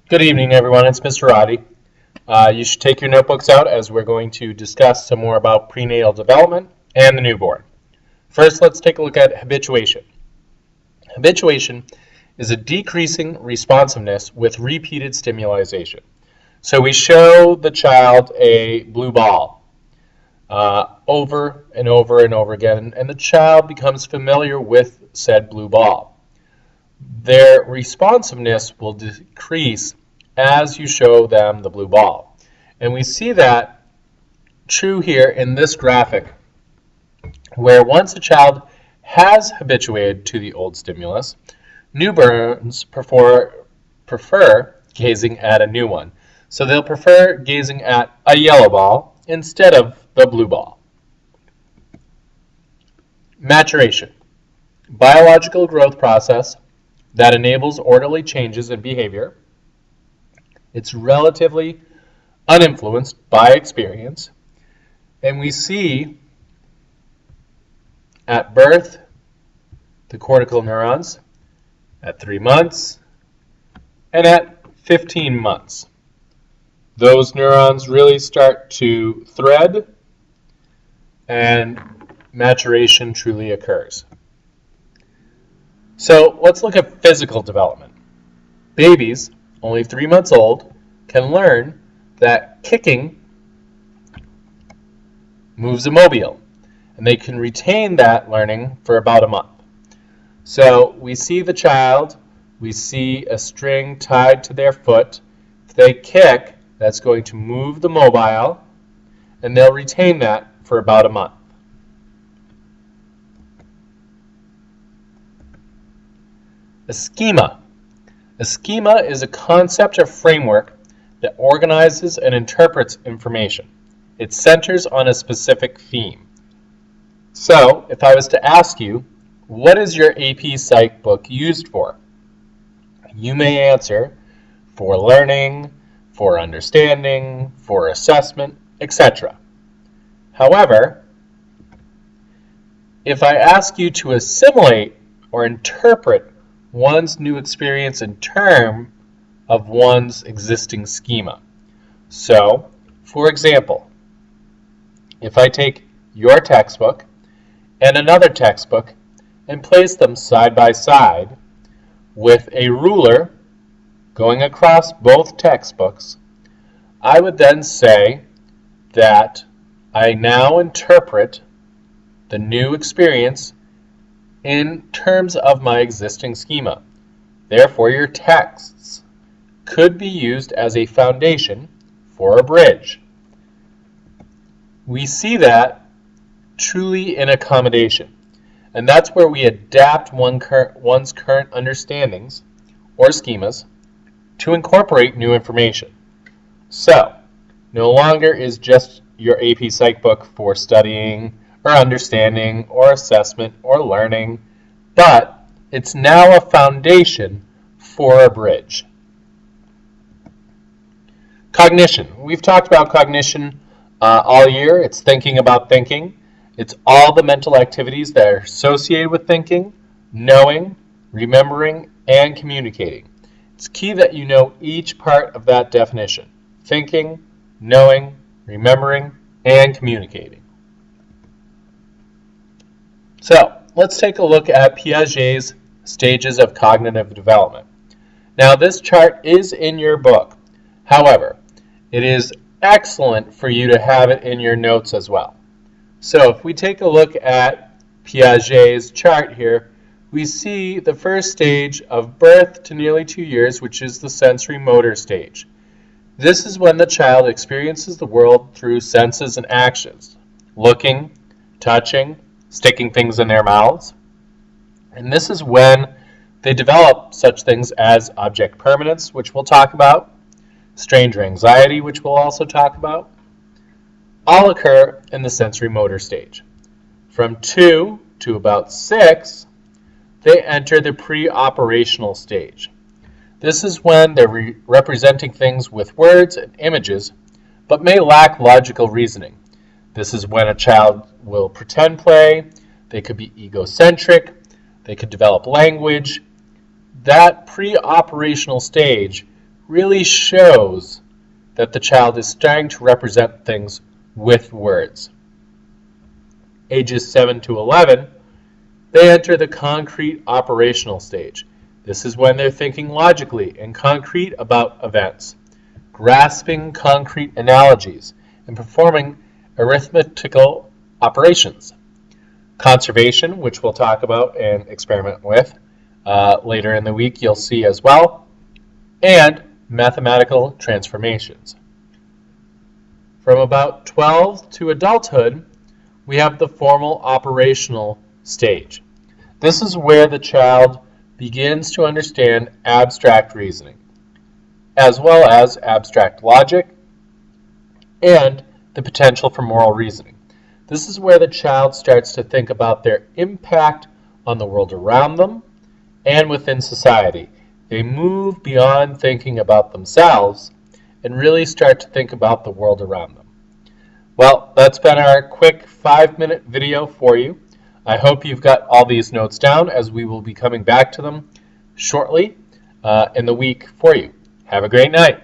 Good evening, everyone. It's Mr. Roddy. You should take your notebooks out as we're going to discuss some more about prenatal development and the newborn. First, let's take a look at habituation. Habituation is a decreasing responsiveness with repeated stimulation. So we show the child a blue ball over and over and over again, and the child becomes familiar with said blue ball. Their responsiveness will decrease as you show them the blue ball. And we see that true here in this graphic, where once a child has habituated to the old stimulus, newborns prefer gazing at a new one. So they'll prefer gazing at a yellow ball instead of the blue ball. Maturation, biological growth process that enables orderly changes in behavior. It's relatively uninfluenced by experience. And we see at birth the cortical neurons, at 3 months, and at 15 months. Those neurons really start to thread and maturation truly occurs. So let's look at physical development. Babies, only 3 months old, can learn that kicking moves a mobile, and they can retain that learning for about a month. So we see the child, we see a string tied to their foot. If they kick, that's going to move the mobile, and they'll retain that for about a month. A schema. A schema is a concept or framework that organizes and interprets information. It centers on a specific theme. So, if I was to ask you, what is your AP Psych book used for? You may answer, for learning, for understanding, for assessment, etc. However, if I ask you to assimilate or interpret one's new experience in terms of one's existing schema. So, for example, if I take your textbook and another textbook and place them side by side with a ruler going across both textbooks, I would then say that I now interpret the new experience in terms of my existing schema. Therefore, your texts could be used as a foundation for a bridge. We see that truly in accommodation, and that's where we adapt one's current understandings or schemas to incorporate new information. So, no longer is just your AP Psych book for studying or understanding or assessment or learning, but it's now a foundation for a bridge. Cognition. We've talked about cognition all year. It's thinking about thinking. It's all the mental activities that are associated with thinking, knowing, remembering, and communicating. It's key that you know each part of that definition: thinking, knowing, remembering, and communicating. So, let's take a look at Piaget's stages of cognitive development. Now, this chart is in your book. However, it is excellent for you to have it in your notes as well. So, if we take a look at Piaget's chart here, we see the first stage of birth to nearly 2 years, which is the sensory motor stage. This is when the child experiences the world through senses and actions: looking, touching, sticking things in their mouths. And this is when they develop such things as object permanence, which we'll talk about, stranger anxiety, which we'll also talk about, all occur in the sensory motor stage. From 2 to about 6, they enter the pre-operational stage. This is when they're representing things with words and images, but may lack logical reasoning. This is when a child will pretend play, they could be egocentric, they could develop language. That pre-operational stage really shows that the child is starting to represent things with words. Ages 7 to 11, they enter the concrete operational stage. This is when they're thinking logically and concrete about events, grasping concrete analogies, and performing arithmetical operations. Conservation, which we'll talk about and experiment with later in the week, you'll see as well, and mathematical transformations. From about 12 to adulthood, we have the formal operational stage. This is where the child begins to understand abstract reasoning, as well as abstract logic and the potential for moral reasoning. This is where the child starts to think about their impact on the world around them and within society. They move beyond thinking about themselves and really start to think about the world around them. Well, that's been our quick 5-minute video for you. I hope you've got all these notes down, as we will be coming back to them shortly in the week for you. Have a great night.